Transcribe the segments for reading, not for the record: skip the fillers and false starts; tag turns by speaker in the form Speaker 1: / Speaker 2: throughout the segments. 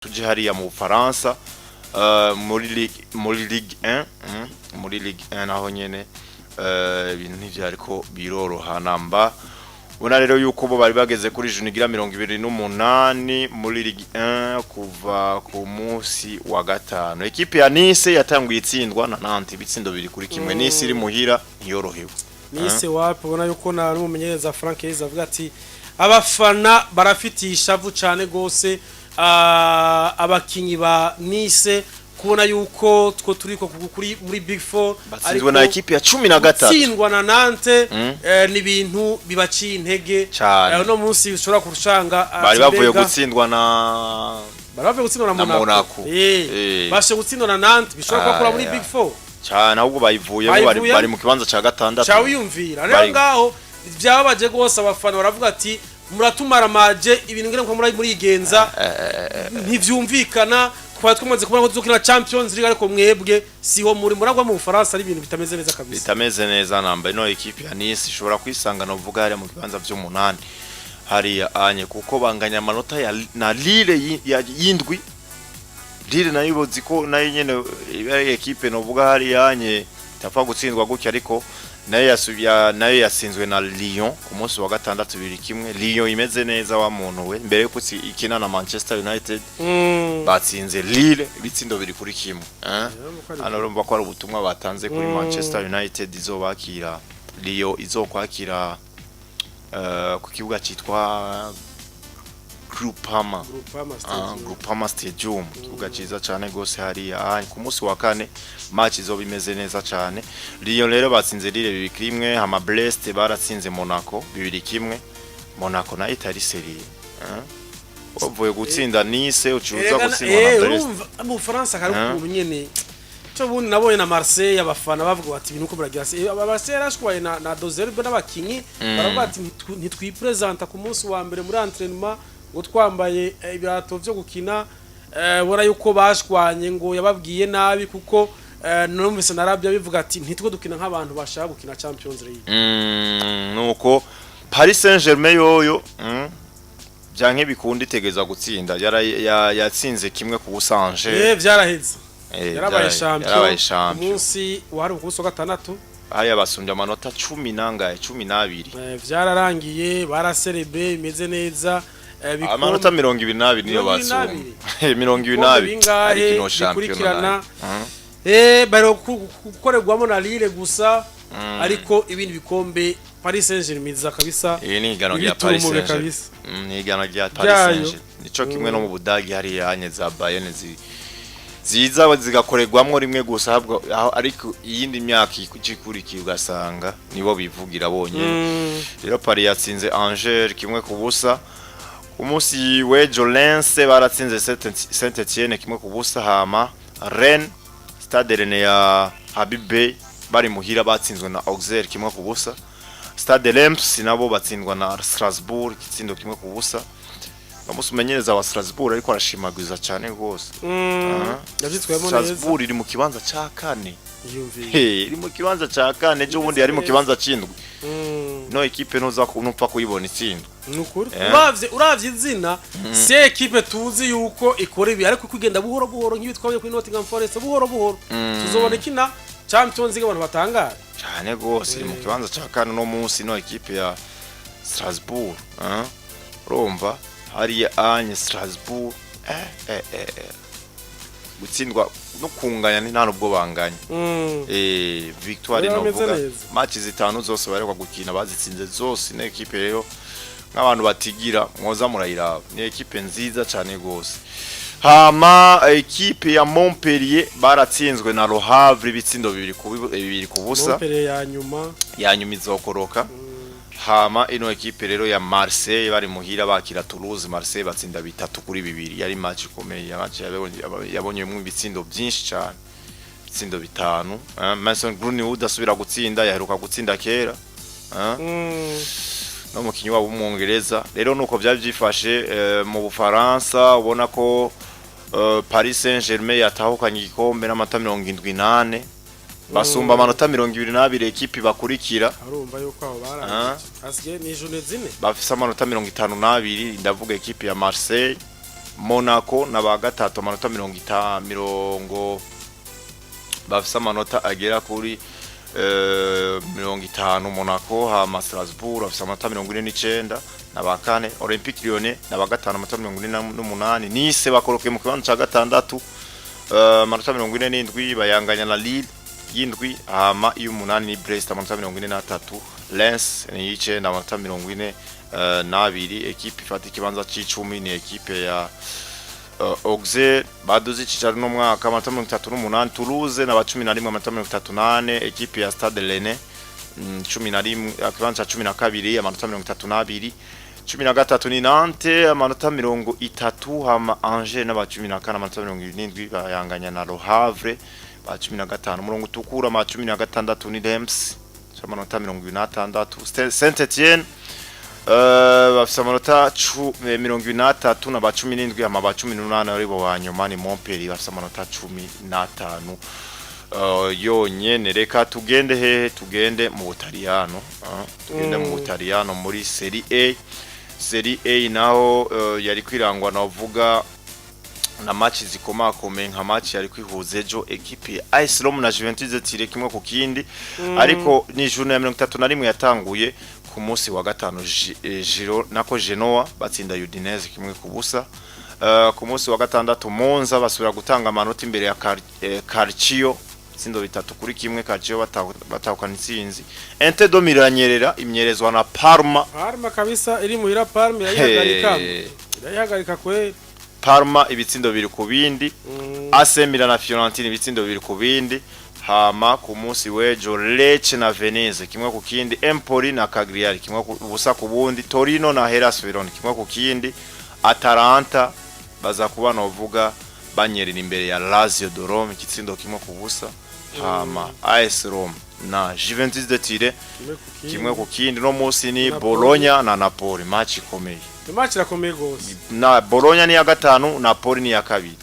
Speaker 1: tuje hariya mu Bufaransa muri Ligue 1 muri Ligue 1 naho nyene ibintu ntivyariko biroroha namba ubona rero yuko bo bari bageze kuri junigira 28 muri Ligue 1 kuva ku munsi wa gatano. Ekipe ya Nice yatanguye itsindwa na Nantes bitsindo biri kuri kimwe. Nice iri muhira ntiyorohewe.
Speaker 2: Nice wapi ubona yuko na n'umumenyereza Frank Yeza avuga ati abafana barafitisha vu cyane gose abakinyi ba Nice kubona yuko two turiko kuri muri Big 4
Speaker 1: ariko na ekipe ya 13
Speaker 2: tsindwa na Nantes ni bintu bibaciye intege no munsi ushobora kurushanga
Speaker 1: bari bavuye gutsindwa na
Speaker 2: Monaco bashe gutsindwa na Nantes bishobora kukura muri Big 4
Speaker 1: cyane ahubwo bayivuye bari mu kibanza ca gatandatu
Speaker 2: cyawiyumvira rero ngaho byababaje gose abafana baravuga ati muratumara maje ibintu ngire ko muri igenza ntivyumvikana kwa twamaze kubona ko tuzokina Champions League ariko mwebwe siho muri muragwa mu Bufaransa ari ibintu bitameze neza kabisa
Speaker 1: bitameze neza namba ino equipe ya Nice ishobora kwisanga no vuga hari mu kibanza vy'umunani hari anye kuko banganya amanota na Lille yindwi Lille nayo boziko nayo nyene ibari equipe no vuga hari anye tapfa gutsindwa gutya ariko nayo yasinzwe na Lyon ku munsi wa gatandatu biri kimwe. Lyon imeze neza wa muntu we mbere yuko ikina na Manchester United batsinze Lille bitsindo biri kuri kimwe hano urumva ko ari ubutumwa batanze kuri Manchester United izobakira Lyon izokwakira ku kibuga cyitwa Groupama Stadium kibuga ciza cyane gose hari ku munsi wa kane match izoba imeze neza cyane. Lyon rero batsinze Lille bibiri kimwe hama Brest baratsinze Monaco bibiri kimwe. Monaco na Italy serie bavuye gutsinda Nice ucuza gutsindwa na Brest
Speaker 2: mu France kari ukuntu nyene cyo bundi nabonye na Marseille abafana bavuga bati ibintu ko baragira Marseille yarashwaye na Dozerbe n'abakinyi baravuga ati ntitwipresenta ku munsi wa mbere muri entraînement ngo twambaye ibirato byo gukina bora yuko bashwanye ngo yababwiye nabi kuko numvise narabya bivuga ati ntitwe dukina nk'abantu bashaka gukina Champions League
Speaker 1: nuko Paris Saint-Germain yoyo byanke bikundi tegeza gutsinda yatsinze kimwe ku busanje
Speaker 2: vyaraheze yarabaye champion umunsi wari ukuso gatandatu
Speaker 1: haya basumbye amanota 10 nangaye 12
Speaker 2: vyararangiye baracerebe imeze neza
Speaker 1: amanota 22 niyo basumye 22 ariko no champion baro gukorerwamo na Lille gusa ariko ibindi bikombe Paris Saint-Germain za kabisa ni igano rya Paris Saint-Germain ni igano rya Paris Saint-Germain nico kimwe no mu Budagi hari yanye za Bayern ziza zigakorerwamo rimwe gusa habwo ariko iyindi myaka ikikurikiye ugasanga nibo bivugira bonyene rero Paris yatsinze Angers kimwe ku busa umunsi wejo Lens baratsinze Saint-Etienne kimwe ku busa hama Rennes Stade Rennais ya Habib Bey bari muhira batsinzwe na Auxerre kimwe ku busa. Stade Reims nabo batsindwa na Strasbourg kitsindo kimwe ku busa. Bamusumenyereza wa Strasbourg ariko arashimagwiza cyane gose
Speaker 2: yavyitwayemo neza.
Speaker 1: Strasbourg iri mu kibanza ca kane iri mu kibanza ca kane cyo bundi yari mu kibanza cindwi no equipe noza kunupfa kuyibona itsindo
Speaker 2: nukuri uravye izina se equipe tuzi yuko ikora ibi ariko kugenda buhoro buhoro nk'ibitwaye kuri Nottingham Forest buhoro tuzobona kina Champions League abantu batangara
Speaker 1: cyane gose iri mu kibanza ca kane no munsi no equipe ya Strasbourg urumva hari anye Strasbourg gutsindwa no kunganya nta nubwo banganya victoire no vuga match zitanu zose barekwa gukina bazitsinze zose na equipe rero nk'abantu batigira mwoza murayiraba ni equipe nziza cyane gose hama equipe ya Montpellier baratsinzwe na Le Havre bitsindo bibiri ku busa
Speaker 2: Montpellier
Speaker 1: ya nyuma izokoroka hama ino equipe rero ya Marseille bari muhira bakira Toulouse Marseille batsinda 3-2 yari match ikomeye match yabonyemo ibitsindo byinshi cyane ibitsindo 5 Mason Greenwood asubira gutsinda yaheruka gutsinda kera no mukinyi wabo w'umwongereza rero nuko byavyifashe mu Bufaransa ubona ko Paris Saint-Germain yatahukanye igikombe n'amata 78 basumba amanota 22 equipe bakurikira
Speaker 2: arumva yuko aho barangije asigaye ni jone zine
Speaker 1: bafise amanota 52 ndavuga equipe ya Marseille Monaco naba gatatu amanota 50 bafise amanota agera kuri 50 Monaco hama Strasbourg bafise amanota 49 naba kane Olympique Lyonnais naba gatanu amanota 48 Nice bakoroke mu kibanza ca gatandatu amanota 47 bayanganya na Lille yindwi hama y'umunani ni Brest amanota 43 Lens ni y'icenda amanota 42 ekipe ifata ikibanza c'icumi ni ekipe ya Auxerre baduze icicaro no mwaka amanota 38 Toulouse na 11 amanota 38 ekipe ya Stade Rennais 11 akibanza 12 amanota 32 13 ni Nantes amanota 30 hama Angers na 14 amanota 27 bayanganya na Le Havre ba 15 murongo tukura ma 16 ni Reims amanota 26 Saint-Etienne bafise amanota 23 na ba 17 ama ba 18 aribo banyuma ni Montpellier bafise amanota 15 yonyene reka tugende he tugende mu Butaliyano tugende mu Butaliyano muri Serie A naho yari kwirangwa navuga na match zikomakome nka match yari kwihuza ejo equipe ya AS Roma na Juventus tire kimwe ku kindi ariko ni journée ya 31 yatanguye ku munsi wa gatano Giro nako Genoa batsinda Udinese kimwe ku busa ku munsi wa gatandatu Monza basubira gutanga amanota imbere ya Calcio sindo bitatu kuri kimwe Calcio batahukana intsinzi Inter do Milan imyerezwa na Parma
Speaker 2: kabisa iri muhira Parma yayihagarika kwe
Speaker 1: Parma ibitsindo biri ku bindi AC Milan na Fiorentina ibitsindo biri ku bindi hama ku munsi wejo Lecce na Venezia kimwe ku kindi Empoli na Cagliari kimwe ku busa ku bundi Torino na Hellas Verona kimwe ku kindi Atalanta baza kuba novuga banyerera imbere ya Lazio de Rome ikitsindo kimwe ku busa hama AS Roma na Juventus de Turin kimwe ku kindi no munsi ni Bologna na Napoli match ikomeye
Speaker 2: match irakomeye gose
Speaker 1: na Bologna ni ya gatanu Napoli ni ya kabiri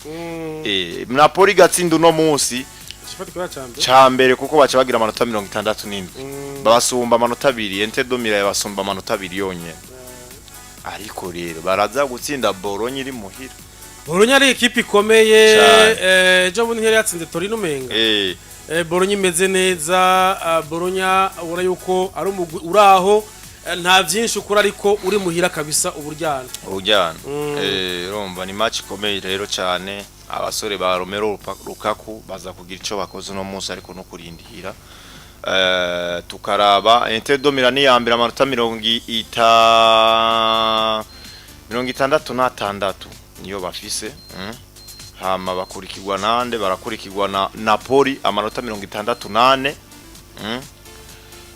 Speaker 1: Napoli gatsinda no munsi chambere kuko bacha bagira amanota 67 babasumba amanota 2 Inter do Milan basumba amanota 2 yonye ariko rero baraza gutsinda Bologna iri muhira
Speaker 2: Bologna ari equipe ikomeye ejo bundi yatsinze Torino menga Bologna imeze neza Bologna ubona yuko ari umugwi uraho nta byinshi ukora ariko uri muhira kabisa uburyana
Speaker 1: romba ni match ikomeye rero cyane abasore ba Romelu Lukaku baza kugira ico bakoze no munsi ariko no kurindira tukaraba Inter do Milan ya mbere amanota 66 niyo bafise hama bakurikirwa nande barakurikirwa na Napoli amanota 68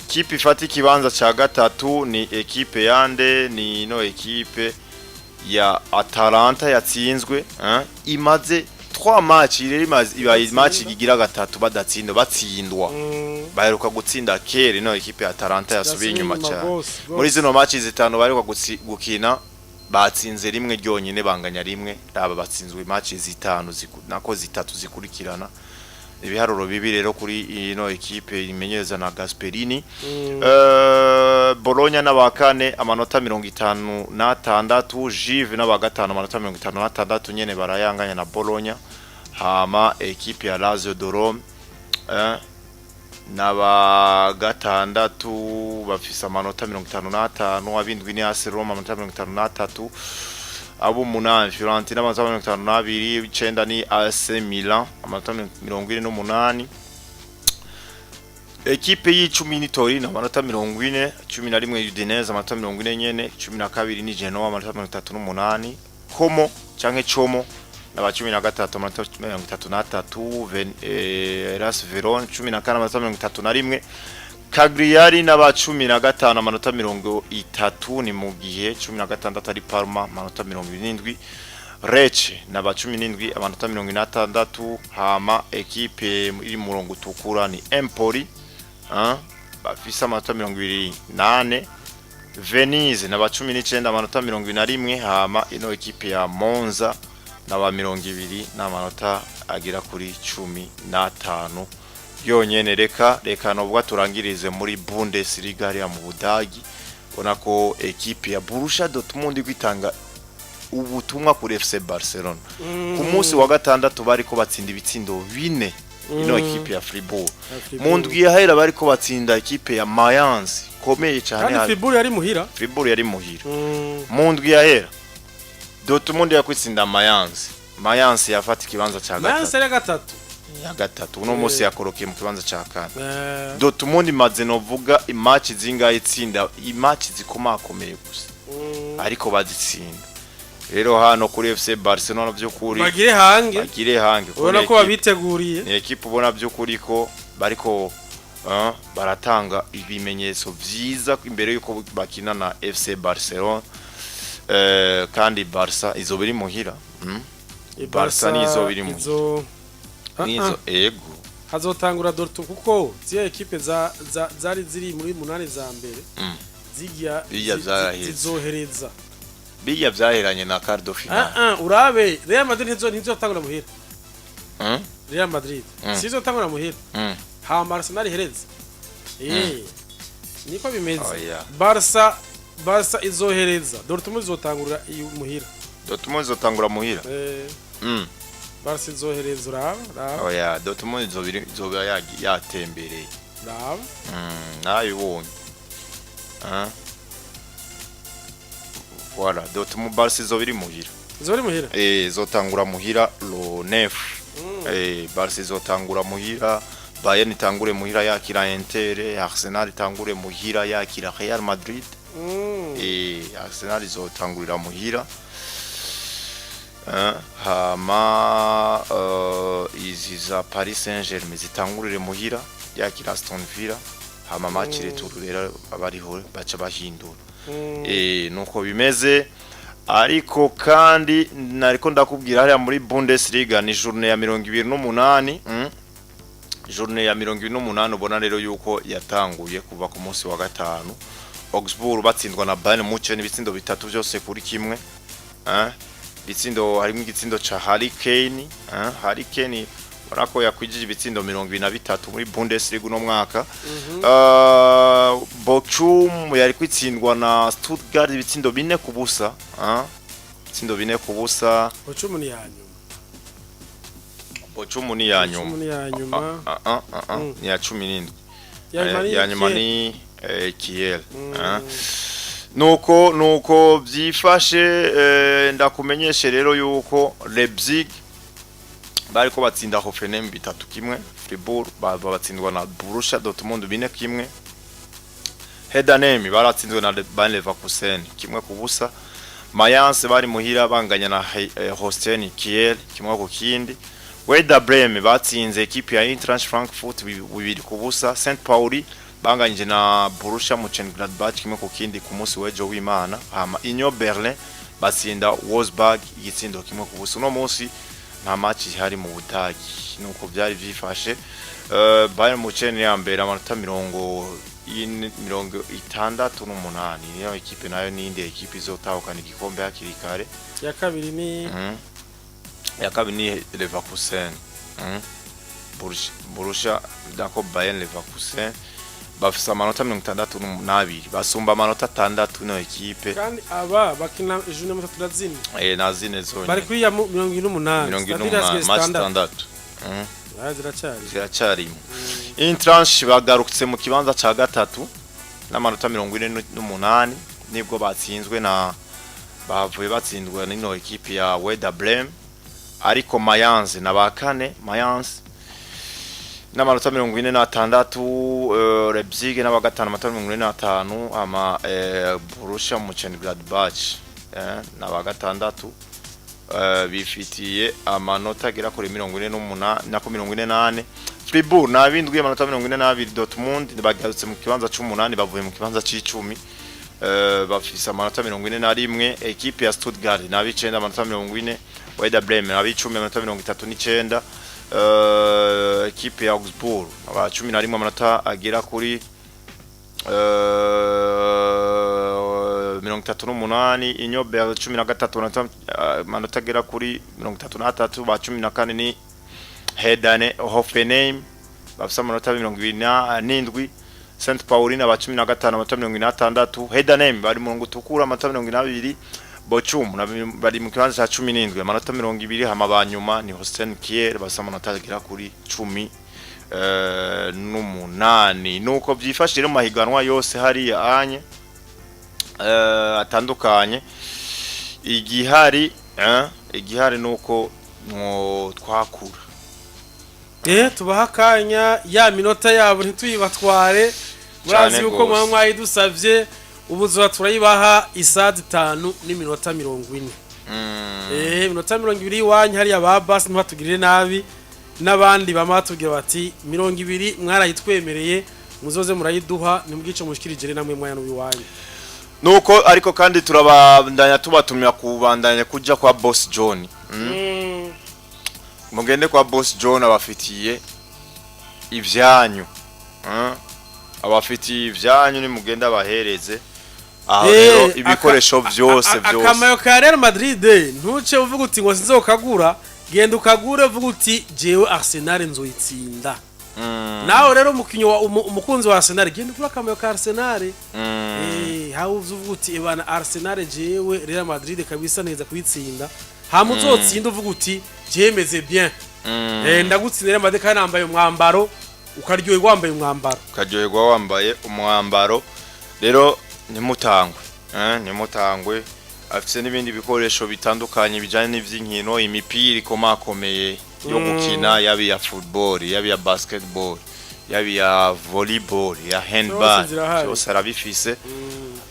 Speaker 1: kipe ifata ikibanza ca gatatu ni ekipe yande ni no ekipe ya Atalanta yatsinzwe imaze 3 match ibaye match igira gatatu badatsinda batsindwa baheruka gutsinda kere no ekipe ya Atalanta yasubiye inyuma cyane muri zino match zitanu baheruka gukina batsinze rimwe ryonyine banganya rimwe aba batsinzwe match zitanu nako zitatu zikurikirana ibiharuro bibi rero kuri ino ekipe imenyereza na Gasperini Bologna n'abakane amanota 56 Juve n'abagatano amanota 56 nyene barayanganya na Bologna hama ekipe ya Lazio de Rome n'abagatandatu bafise amanota 55 abindwi ni AS Roma amanota 53 abo munani Fiorentina amanota 52 icenda ni AC Milan amanota 28 ekipe y'icumi ni Torino amanota 40 11 Udinese amanota 40 nyene 12 ni Genoa amanota 38 Como canke Como na 13 amanota 33 Hellas Verona 14 amanota 31 Cagliari na 15 amanota 30 ni mu gihe 16 ari Parma amanota 27 Lecce na 17 amanota 56 hama ekipe iri murongo tukura ni Empoli bafise amanota 28 Venise na 19 amanota 21 hama ino ekipe ya Monza na 20 n'amanota agira kuri 15 yonyene reka novuga turangirize muri Bundesliga ya mu Budagi ubona ko ekipe ya Borussia Dortmund kwitanga ubutumwa kuri FC Barcelona ku munsi wa gatandatu bariko batsinda ibitsindo 4 ino equipe ya Fribourg mu ndwi yahera bariko batsinda equipe ya Mayence komeye cyane
Speaker 2: kandi Fribourg yari muhira
Speaker 1: mu ndwi yahera Dortmund yakwitsinda Mayence yafata ikibanza cya gatatu ya gatatu uno munsi yakorokeye mu kibanza cya kane Dortmund imaze novuga imatch zingaye itsinda imatch zikomakomeye gusa ariko bazitsinda rero hano kuri FC Barcelona by'ukuri
Speaker 2: bagire hange ubona ko babiteguriye
Speaker 1: ni equipe ubona by'ukuri ko bariko baratanga ibimenyetso vyiza imbere yuko bakina na FC Barcelona kandi Barca izobiri muhira Barca nizobiri muhira nizo ego
Speaker 2: hazotangura Dortmund kuko ziya equipe zari ziri muri 8 za mbere zizohereza
Speaker 1: bijya byaheranye na quarto final
Speaker 2: urabe Real Madrid ntizotangura muhira Real Madrid sizotangura muhira ha Arsenal hereza niko bimeze Barca izohereza Dortmund izotangura muhira Barca izohereza uraba
Speaker 1: Dortmund izoba yatembereye
Speaker 2: uraba
Speaker 1: nayibonye voilà Dortmund Barca izobiri muhira izotangura muhira lo 9 Barca izotangura muhira Bayern itangure muhira yakira Inter Arsenal itangure muhira yakira Real Madrid Arsenal izotangurira muhira hama izi za Paris Saint-Germain zitangurire muhira yakira Aston Villa hama match retour rero abariho baca bahindura nuko bimeze ariko kandi nariko ndakubwira hariya muri Bundesliga ni journée ya 28 journée ya 28 ubona rero yuko yatanguye kuva ku munsi wa gatanu Augsburg batsindwa na Bayern Munchen ibitsindo bitatu byose kuri kimwe bitsindo harimo igitsindo ca Harry Kane barako yakwijije ibitsindo 23 muri Bundesliga no mwaka Bochum yari kwitsindwa na Stuttgart ibitsindo 4 kubusa ibitsindo 4 kubusa Bochum ni ya nyuma ni ya 17 ya nyuma ni Kiel nuko byifashe ndakumenyeshe rero yuko Leipzig bariko batsinda Hoffenheim 3-1 Fribourg batsindwa na Borussia Dortmund 4-1 Heidenheim baratsinzwe na Bayer Leverkusen 1-0 Mayence bari muhira banganya na Holstein Kiel 1-0 Werder Bremen batsinze equipe ya Eintracht Frankfurt 2-0 St Pauli banganyije na Borussia Mönchengladbach 1-0 ku munsi w'ejo w'Imana hama Union Berlin batsinda Wolfsburg igitsindo 1-0 no munsi nta match ihari mu Budagi nuko byari byifashe Bayern Munchen ya mbere amanota 68 niyo equipe nayo ninde equipe izotahukana igikombe hakiri kare
Speaker 2: ya kabiri ni
Speaker 1: Leverkusen Borussia dako Bayern Leverkusen bafisa amanota 62 basumba amanota 6 no equipe
Speaker 2: kandi aba bakina june mu 30
Speaker 1: nazine zone
Speaker 2: bari kuri ya 28
Speaker 1: standard
Speaker 2: ziracari
Speaker 1: Eintracht bagarutse mu kibanza ca gatatu n'amanota 48 nibwo batsinzwe na bavuye batsindwa n'ino equipe ya Werder Bremen ariko Mayence na bakane Mayence n'amanota 46 Leipzig n'abagatanu amanota 45 ama Borussia Mönchengladbach n'abagatandatu bifitiye amanota agera kuri 48 na 48 Fribourg nabindwi amanota 42 Dortmund bagarutse mu kibanza c'8 bavuye mu kibanza c'10 bafise amanota 41 equipe ya Stuttgart nabicenda amanota 40 Werder Bremen nabicumi amanota 39 equipe ya Augsburg aba 11 amanota agera kuri 38 Union Berlin 13 amanota agera kuri 33 ba 14 ni Hoffenheim bafise amanota 27 St Pauli na ba 15 amanota 26 Heidenheim bari mu ngutukura amanota 22 Bochum bari mu kibanza ca 17 amanota 20 hama banyuma ni Hossein Kier basa amanota agera kuri 10 n'umunani nuko byifashije mu mahiganwa yose hari anye atandukanye igihari nuko twakura
Speaker 2: tubaha akanya ya minota yabo ntituyibatware murazi yuko mwayidusavye ubuzo turayibaha isazi 5 n'iminota 40 minota 20 iwanyu hari ababasi ntibatugirire nabi n'abandi bamatubwira bati 20 mwarayitwemereye muzoze murayiduha nimubwice mushikirije namwe mwanya n'ubiwanyu
Speaker 1: nuko ariko kandi turabandanya tubatumira kubandanya kuja kwa Boss John mugende kwa Boss John abafitiye ivyanyu abafitiye ivyanyu ni mugende abahereze rero ibikoresho byose
Speaker 2: akamayo ka Real Madrid ntuce uvuga uti ngo sinzokagura genda ukagure uvuga uti jewe Arsenal nzoyitsinda naho rero mukinyo umukunzi wa Arsenal genda kuri akamayo ka Arsenal hawo uvuga uti ebana Arsenal jewe Real Madrid kabisa neza kuyitsinda hamuzotsinda uvuga uti jemeze bien ndagutsinira Madrid kandi nambaye umwambaro ukaryoherwa wambaye umwambaro rero nimutangwe afise n'ibindi bikoresho bitandukanye bijanye n'ivy'inkino imipira ikomakomeye yo gukina yabi ya football yabi ya basketball yabi ya volleyball ya handball cyose arabifise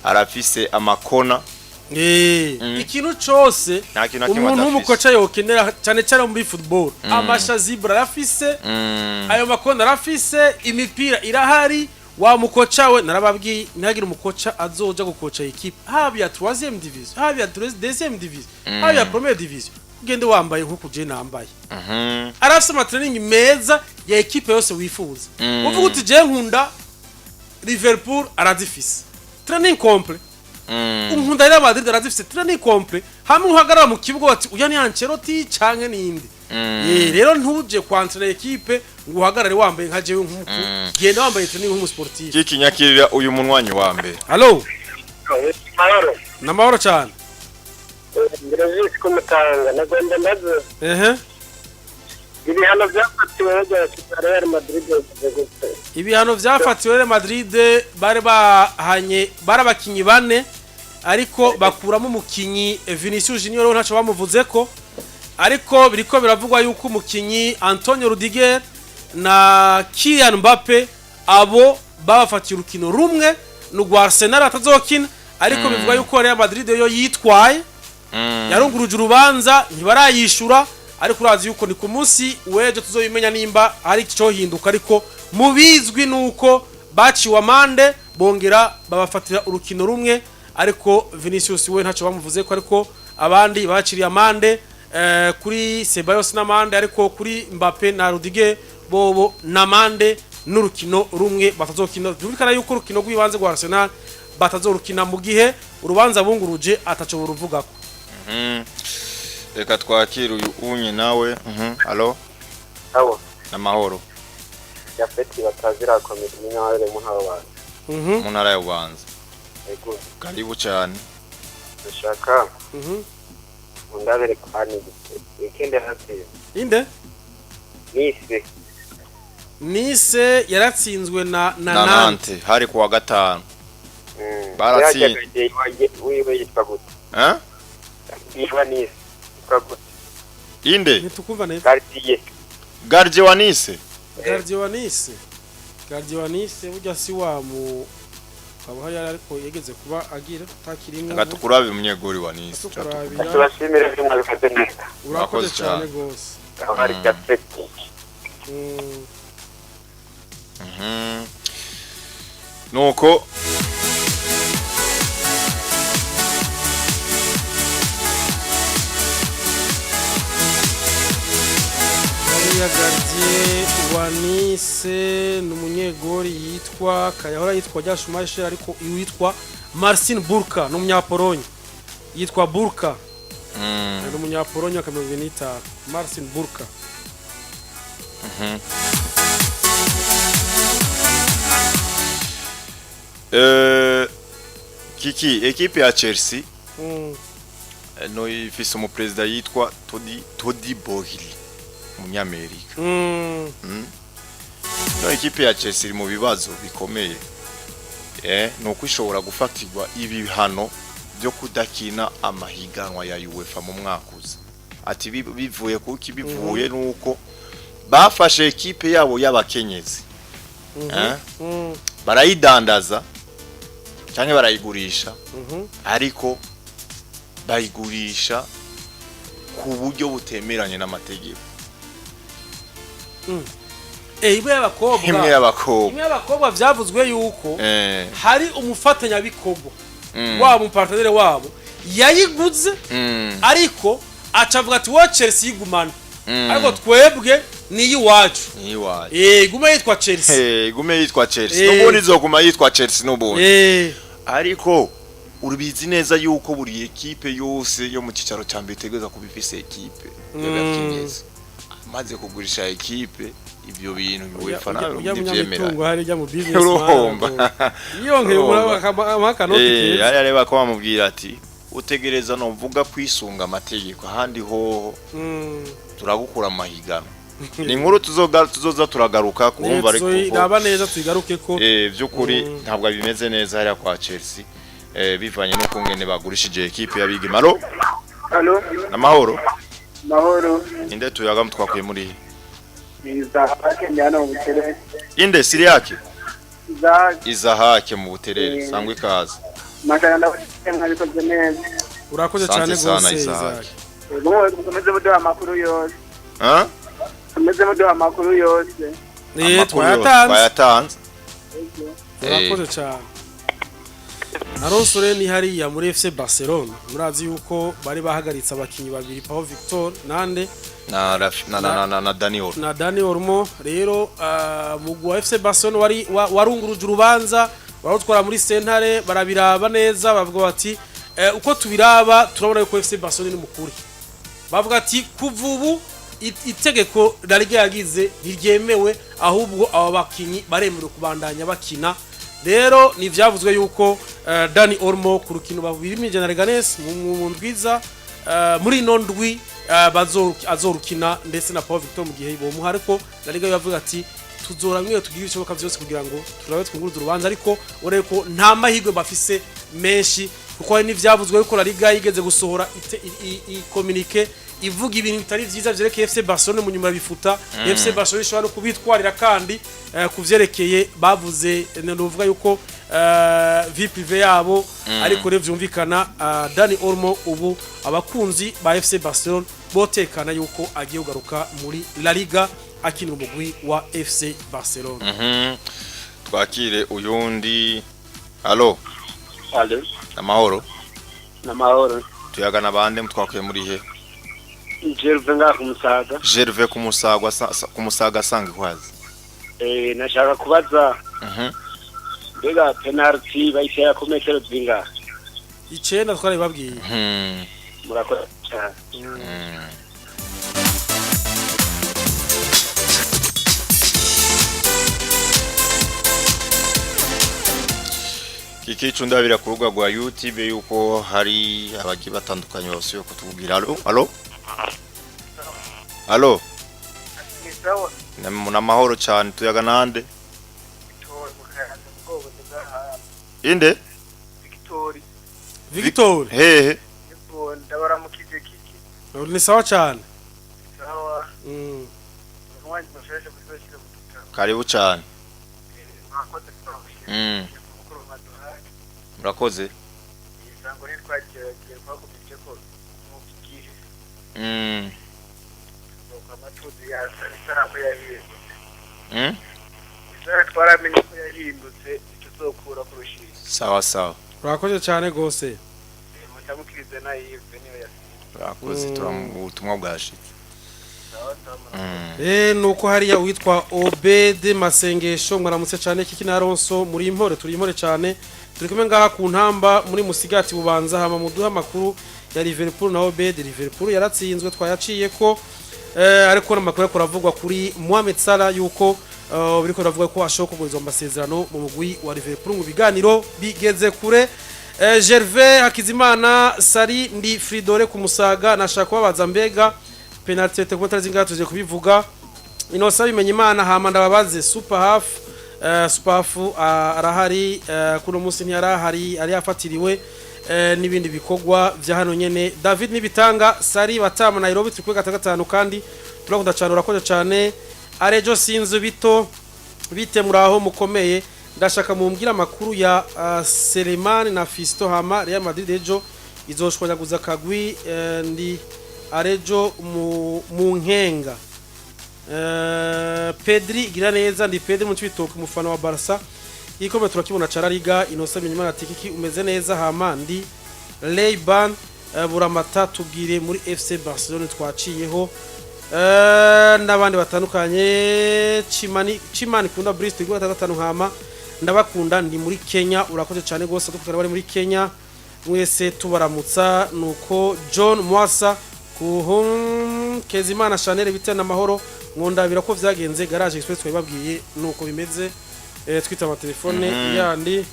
Speaker 2: arafise amakona ikintu cyose umuntu w'umukoca yokenera cyane cyane muri football amasha zibra arafise ayo makona arafise imipira irahari wa mukocha we narababwiye ntagira umukocha azoja gukocha equipe haba ya 3e division haba ya 2e division haba ya 1e division ugende wambaye nko kuje nambaye arafise ama training meza ya equipe yose wifuza uvuga uti je nkunda Liverpool aradifise training complet nkunda Real Madrid aradifise training complet hamwe uhagarara mu kibuga ati uya ni Ancelotti canke ninde rero ntuje kwantra equipe ngo uhagarare wambaye nka jewe nk'uko genda wambaye training nk'umu sportif
Speaker 1: kikinyakirira uyu munwanyi wa mbere
Speaker 2: allo namahoro cyane
Speaker 3: Ndrazis kumutanga nagomba ndazo ibihano byafatiwe Real Madrid
Speaker 2: ibihano byafatiwe Real Madrid barabakinyi bane ariko bakuramo umukinyi Vinicius Junior ntaco bamuvuze ko ariko biriko biravugwa yuko umukinyi Antonio Rudiger na Kylian Mbappe abo babafatiye urukino rumwe n'ugwa Arsenal atazokina ariko bivuga yuko Real Madrid yo yitwaye yarunguruje urubanza ntibarayishura ariko urazi yuko ni ku munsi weje tuzobimenya nimba ari cyo hinduka ariko mubizwi nuko baciwe amande bongera babafatira urukino rumwe ariko Vinicius we ntaco bamuvuze ko ariko abandi baciriye amande kuri Ceballos n'amande ariko kuri Mbappe na Rudiger bobo n'amande n'urukino rumwe batazokina byumvikana yuko urukino rw'ibanze rwa Arsenal batazorukina mu gihe urubanza bunguruje ataco buruvugako
Speaker 1: reka twakira uyu unye nawe allo namahoro
Speaker 3: yafeti batazira komedi n'abare mu ntara
Speaker 1: mu ntara y'Ubanza
Speaker 3: yego
Speaker 1: karibu cyane
Speaker 3: ndashaka undabere kwani ikende hasi
Speaker 2: inde Nice yaratsinzwe na
Speaker 1: Nantes hari kuwa gatanu baratsinze
Speaker 3: wiwe yitwa gute Nice yitwa gute
Speaker 1: inde
Speaker 2: nitukumva neza
Speaker 1: Gardie wa Nice burya si wa mu abo hari ariko yegeze kuba agira takirimwe ngatukurabe umunyegori wa Nice
Speaker 3: tubashimire byo mwabifate neza
Speaker 2: urakoze cyane gose
Speaker 3: abari gatete
Speaker 1: nuko
Speaker 2: ya Gardie wa Nice n'umunyegori yitwa Kayahora yitwa Jashumashe ariko yitwa Marcin Burka n'umunyapolonye yitwa Burka n'umunyapolonye akameze nita Marcin Burka
Speaker 1: Kiki equipe ya Chelsea no ifise umuperezida yitwa Todd Boehly umunyamerika. No ikipe ya Chelsea iri mu bibazo bikomeye. Nuko ishobora gufatirwa ibihano byo kudakina amahiganwa ya UEFA mu mwaka uza. Ati bivuye kuki bivuye nuko bafashe ekipe yabo y'abakenyezi. Barayidandaza cyangwa barayigurisha. Ariko bayigurisha ku buryo butemeranye n'amategeko.
Speaker 2: Imwe y'abakobwa byavuzwe yuko hari umufatanya bikorwa wabo umupartner wabo yayiguze ariko acavuga ati wa Chelsea yigumana ariko twebwe ni yiwacu gume yitwa Chelsea
Speaker 1: gume yitwa Chelsea n'ubundi izoguma yitwa Chelsea n'ubundi ariko urubizi neza yuko buri ekipe yose yo mu cicaro ca mbere tegeza kubifise ekipe y'abakenyezi maze kugurisha ekipe ibyo bintu UEFA nabo ndivyemera
Speaker 2: ujya mu business yongeye amakanoti
Speaker 1: yarareba ko bamubwira ati utegereza no mvuga kwisunga amategeko ahandi ho turagukura amahigano ni inkuru tuzoza turagaruka kumva ariko
Speaker 2: naba neza tuyigaruke ko
Speaker 1: byukuri ntabwo bimeze neza hariya kwa Chelsea bivanye no kungene bagurishije ekipe y'abigimaro.
Speaker 3: Allo
Speaker 1: amahoro
Speaker 3: inde
Speaker 1: tuyaga mutwakuye muri
Speaker 3: Izahake njyana mu buterere.
Speaker 1: Inde siri yake? Izahake mu buterere sangwe kaza.
Speaker 3: Magana mwabikoze neza.
Speaker 2: Urakoze cyane gose Izahake.
Speaker 3: Tumeze muduha amakuru yose. Tumeze muduha amakuru yose.
Speaker 1: Twayatanze.
Speaker 2: Urakoze cyane. Aronsore ni hariya muri FC Barcelona murazi yuko bari bahagaritse abakinyi babiri Pau Victor nande
Speaker 1: na
Speaker 2: Dani Olmo rero mugwa FC Barcelona warunguruje urubanza barutwara muri sentare barabiraba neza bavuga bati uko tubiraba turabona yuko FC Barcelona ni mukuri bavuga ati kuvubu itegeko darige yagize ntiryemewe ahubwo aba bakinyi baremerewe kubandanya bakina. Rero ni vyavuzwe yuko Dani Olmo ku rukino babiri General Ganes mu ndwiza muri nondwi azorukina ndetse na Pau Victor mu gihe bo muhariko Liga yavuga ati tuzoramwe tugira ibishoboka byose kugira ngo turabe twunguruza urubanza ariko ureko nta mahigwe bafise menshi kuko hari n'ivyavuzwe yuko La Liga yigeze gusohora i communique ivuga ibintu bitari vyiza vyerekeye FC Barcelona mu nyuma bifuta FC Barcelona ishobora no kubitwarira kandi kuvyerekeye bavuze n'uvuga yuko vie privé yabo ariko rero vyumvikana Dani Olmo ubu abakunzi ba FC Barcelona botekana yuko agiye kugaruka muri La Liga akinira umugwi wa FC Barcelona.
Speaker 1: Twakire uyundi. Allo amahoro tuyaga nabande mutwakuye muri he? Gerve kumusaga sanga kwazi.
Speaker 3: Nashaka kubaza mbega penalty bayishyira ku metero zinga
Speaker 2: 9 twari babwiye.
Speaker 3: Murakoze cyane.
Speaker 1: Kikicu ndabira ku rubuga rwa YouTube yuko hari abagi batandukanye bose yo kutubwira. Allo na mahoro cyane tuyaga nande? Inde?
Speaker 2: Victor.
Speaker 1: Hehe.
Speaker 3: Ndabaramukije kiki.
Speaker 2: Ni sawa cyane.
Speaker 3: Sawa. Mwanje mufashe kuzoshyira mu kitabo.
Speaker 1: Karibu cyane.
Speaker 3: Mwakoze
Speaker 1: cyane. Murakoze.
Speaker 3: Isango riri twagerageje kwakubije ko mu bigihe. Amatuzi ya saramu yahiye. Isara twaramenye ko yahindutse tuzokura kurushira.
Speaker 1: Sawa.
Speaker 2: Urakoze cyane gose.
Speaker 3: Ndamukirize na Yves niyo yasi.
Speaker 1: Urakoze turamutumwa bwashitse.
Speaker 2: Nuko hariya witwa Obede Masengesho mwaramutse cyane kiki na Ronso muri impore turi impore cyane turi kumwe ngaha ku ntamba muri Musigati Bubanza hama muduha makuru ya Liverpool na Obede. Liverpool yaratsinzwe twayaciye ko ariko namakuru kuravugwa kuri Mohamed Salah yuko biriko ravuga ko ashoko kuzo amasezerano mu mugwi wa Liverpool mu biganiro bigeze kure. Gervais Hakizimana Sari ndi Fridore kumusaga nashaka kubabaza mbega penalty tekota zinga tuje kubivuga inosa bimenye Imana hama ndababaze super half arahari kuno munsi ntiyarahari ari yafatiriwe n'ibindi bikogwa vya hano nyene David nibitanga Sari batamu Nairobi turi kuri 5 kandi turakunda cyane urakoze cyane arejo sinzu bito bite muraho mukomeye ndashaka mumbwira makuru ya Selemani na Fisto hama Real Madrid ejo izoshwanyaguza kagwi ndi arejo mu nkenga Pedri gira neza ndi Pedri mu cibitoke umufana wa Barca ikombe turakibona cara Liga inosa binyuma tikiki umeze neza hama ndi Leiban buramata tubwire muri FC Barcelona twaciyeho n'abandi batandukanye Chimani kunda Bristol igwa 5 hama ndabakunda ndi muri Kenya urakoze cyane gose dukutara bari muri Kenya mwese tubaramutsa nuko John Mwasa kuhum Kezimana Chanel bitana amahoro mwondabira ko vyagenze garage express twababwiye nuko bimeze twita ama telefone yandi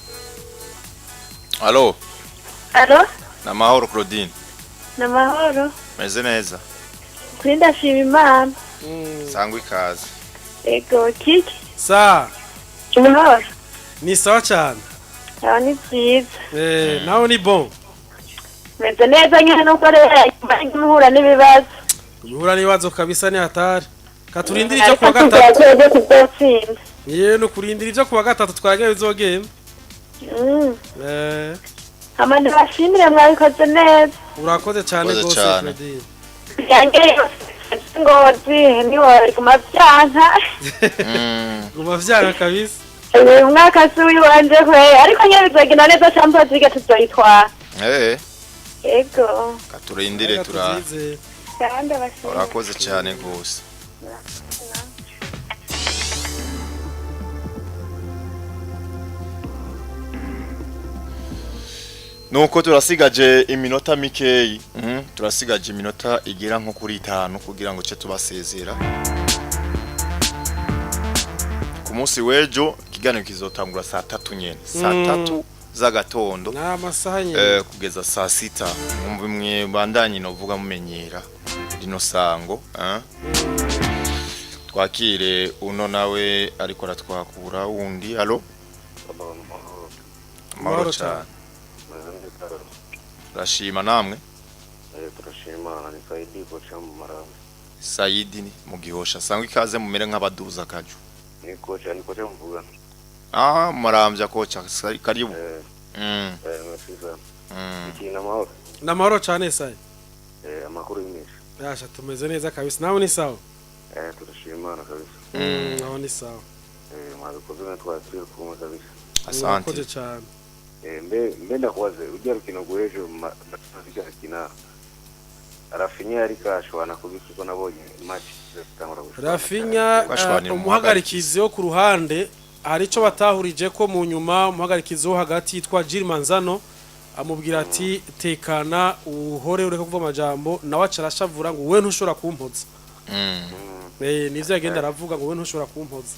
Speaker 1: Allo na mahoro Claudine
Speaker 4: na mahoro
Speaker 1: meze neza
Speaker 4: Kurinda shima Imana
Speaker 1: sangwe ikaze
Speaker 4: ego kiki
Speaker 2: sa
Speaker 4: mahoro
Speaker 2: ni sawa cyane
Speaker 4: ni byiza
Speaker 2: naho ni bon
Speaker 4: meze neza nyine nuko rero muhura n'ibibazo
Speaker 2: muhura n'ibibazo kabisa ni hatari katurindira icyo kuwa gatatu no kurindira ivyo kuwa gatatu twageye bizogenda
Speaker 4: amande bashimire mwabikoze neza
Speaker 2: urakoze cyane gose Freddy
Speaker 4: yange ngozi ni wari kumavyanka
Speaker 2: kumavyanka kabisa
Speaker 4: uyu mwaka suwi wanje kwe ariko nyine bizogenda neza Champions League tuzoyitwara ego
Speaker 1: katurindire tura
Speaker 4: kandi bashimire
Speaker 1: urakoze cyane gose nuko turasigaje iminota mikeyi turasigaje iminota igira nko kuri 5 kugira ngo cyo tubasezera ku munsi wejo kiganiro kizotangura saa 3 nyene saa 3 z'agatondo
Speaker 2: na masaha nyene
Speaker 1: kugeza saa 6 mwe bandanye no vuga mumenyera dino sango twakire uno nawe ariko aratwakura wundi allo mahoro cyane Rashima namwe
Speaker 5: turashima ni Saidi kocha mu Maramvya
Speaker 1: Saidi ni mugihosha sangwe ikaze mumere nk'abaduza kaju
Speaker 5: ni kocha mvuga
Speaker 1: Maramvya kocha karibu
Speaker 5: nasiza ikina mahoro
Speaker 2: na mahoro cyane sai
Speaker 5: amakuru y'imisi
Speaker 2: yasha tumeze neza kabisa nawe ni sawa
Speaker 5: turashima na kabisa
Speaker 2: nawe ni sawa
Speaker 5: mwabikoze natwakira kumwe kabisa
Speaker 1: asante
Speaker 2: cyane
Speaker 5: mbenda kwaze ujya rukino gwejo matafika kina Rafinha arikashwana kubikiko nabonye match zitangura gushaka
Speaker 2: Rafinha umuhagarikizi wo ku ruhande harico batahurije ko mu nyuma umuhagarikizi wo hagati yitwa Gilmanzano amubwira ati tekana uhore ureka kuva amajambo nawe acarashavura ngo we ntushobora kumpoza nivyo yagenda aravuga ngo we ntushobora kumpoza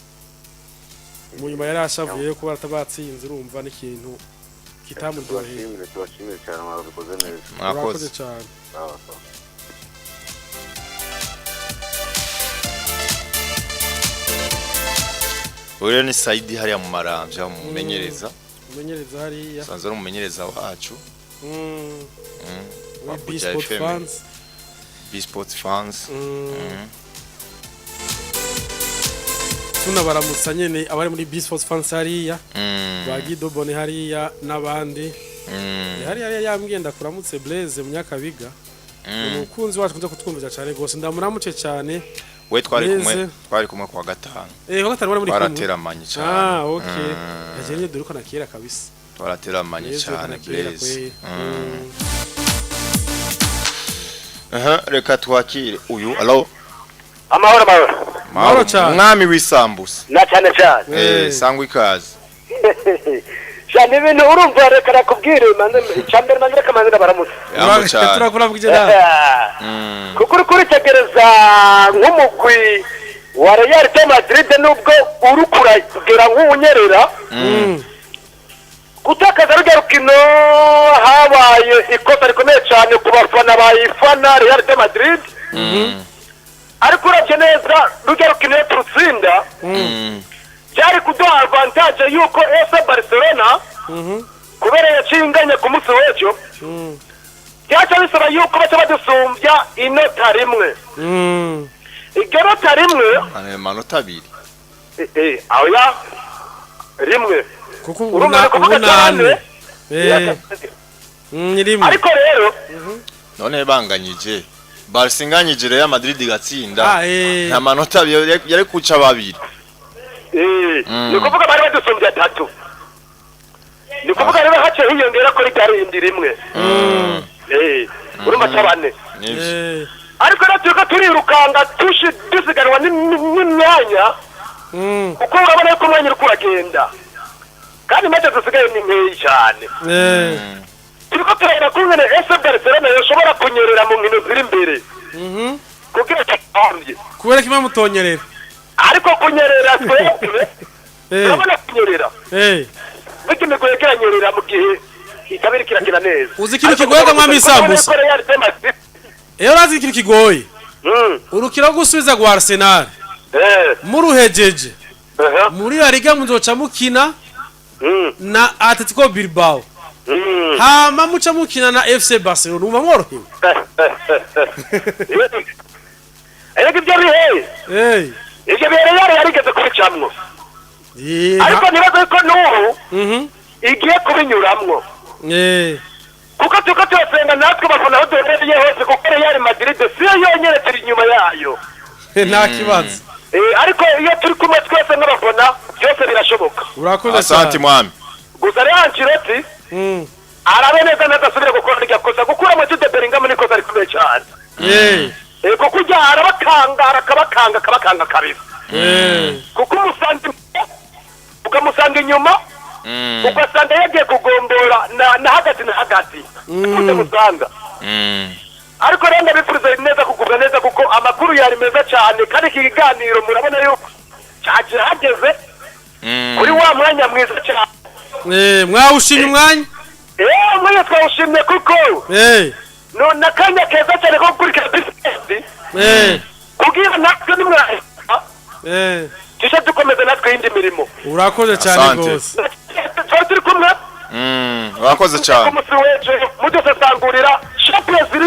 Speaker 2: mu nyuma yari ashavuye ko batabatsinze urumva n'ikintu kitamuryoheye
Speaker 5: tubashimire cyane mwabikoze neza
Speaker 2: mwakoze cyane
Speaker 1: Uri ni Saidi hariya mu Maramvya mumenyereza
Speaker 2: hariya
Speaker 1: sanzwe umumenyereza wacu B-Sports fans
Speaker 2: tunabaramutsa nyene abari muri B-Sports fans hariya Bagido Bone hariya nabandi hariya yambwenda kuramutse Blaise Munyakabiga umukunzi wacu kunze kutwumvira cyane gose ndamuramuce cyane
Speaker 1: we twari kumwe kwa gatanu
Speaker 2: kwa gatanu wari muri
Speaker 1: twarateramanye cyane
Speaker 2: okay ajenye duruko nakira kabisa
Speaker 1: twarateramanye cyane Blaise reka twakire uyu allo
Speaker 3: amahoro
Speaker 2: cyane
Speaker 1: mwami wisambusa
Speaker 3: na cyane
Speaker 1: sangwe ikaze
Speaker 3: cyane ibintu urumva reka nakubwire cyambere manze kamanze baramutse
Speaker 2: turakurabwira
Speaker 3: kuri tegereza nk'umugwi wa Real Madrid nubwo urukura kugera nk'unyerera gutakaza rujya rukino habaye ikosa rikomeye cyane ku bafana bayifana Real de Madrid ariko uravye neza rujya rukino turutsinda byari kuduha avantage yuko FC Barcelona kubera yacinganye ku munsi w'ejo byaca bisaba yuko baca badusumbya inota rimwe iryo nota rimwe
Speaker 1: amanota abiri
Speaker 3: aho ya rimwe
Speaker 2: kuko umunani rimwe
Speaker 3: ariko rero
Speaker 1: none banganyije Barca inganyije Real Madrid gatsinda nta manota yari kuca babiri
Speaker 3: ni kuvuga bari badusumbya 3 ni kuvuga rero hace hiyongera ko ritarindi rimwe urumva cyabane ariko natwe turirukanga dusiganwa n'imyanya kuko urabona ko umwanya uri kuragenda kandi maze dusigaye ni nkeyi cyane turiko turabona ko ngene FC Barcelona yoshobora kunyerera mu nkino ziri imbere kugira cyambye
Speaker 2: kubera kimwe mutonyerera
Speaker 3: ariko kunyerera twebwe urabona kunyerera bikime kwegeranyerera mu gihe ikabiri kirakina neza
Speaker 2: uzi ikintu kigoye mwami Isambusa iyo urazi ikintu kigoye urukino rwo gusubiza gwa Arsenal muruhejeje muri La Liga muzoca mukina na Atletico Bilbao hama muca mukina na FC Barcelona umva mworohewe
Speaker 3: ibyo bihe ibyo bihe yari yarigeze kubicamwo ariko nibaze ko n'ubu igiye kubinyuramwo kuko tuko tusenga natwe bafana aho duhereye hose kuko Real Madrid siyo yonyene turi inyuma yayo
Speaker 2: nta kibazo
Speaker 3: ariko iyo turi kumwe twese n'abafana byose birashoboka
Speaker 2: urakoze
Speaker 1: asante mwami
Speaker 3: gusa rero Ancelotti arabe neza nadasubira gukora iryo kosa gukura mu Jude Bellingham ni kosa rikomeye cyane kuko ujya akabakanga kabisa kuko ukamusanga inyuma ugasanga yagiye kugombora na hagati utamusanga ariko rero ndabifuriza neza kugubwa neza kuko amakuru yari meza cyane kandi iki kiganiro murabona yuko cyageze kuri wa mwanya mwiza cyane
Speaker 2: mwawushimye umwanya
Speaker 3: mwanya twawushimye kuko none akanya keza cyane ko gukurikira business kugira natwe nimwahita kisha dukomeze natwe yindi mirimo
Speaker 2: urakoze cyane gose
Speaker 3: turi kumwe
Speaker 1: urakoze cyane
Speaker 3: umusi weje mudusesangurira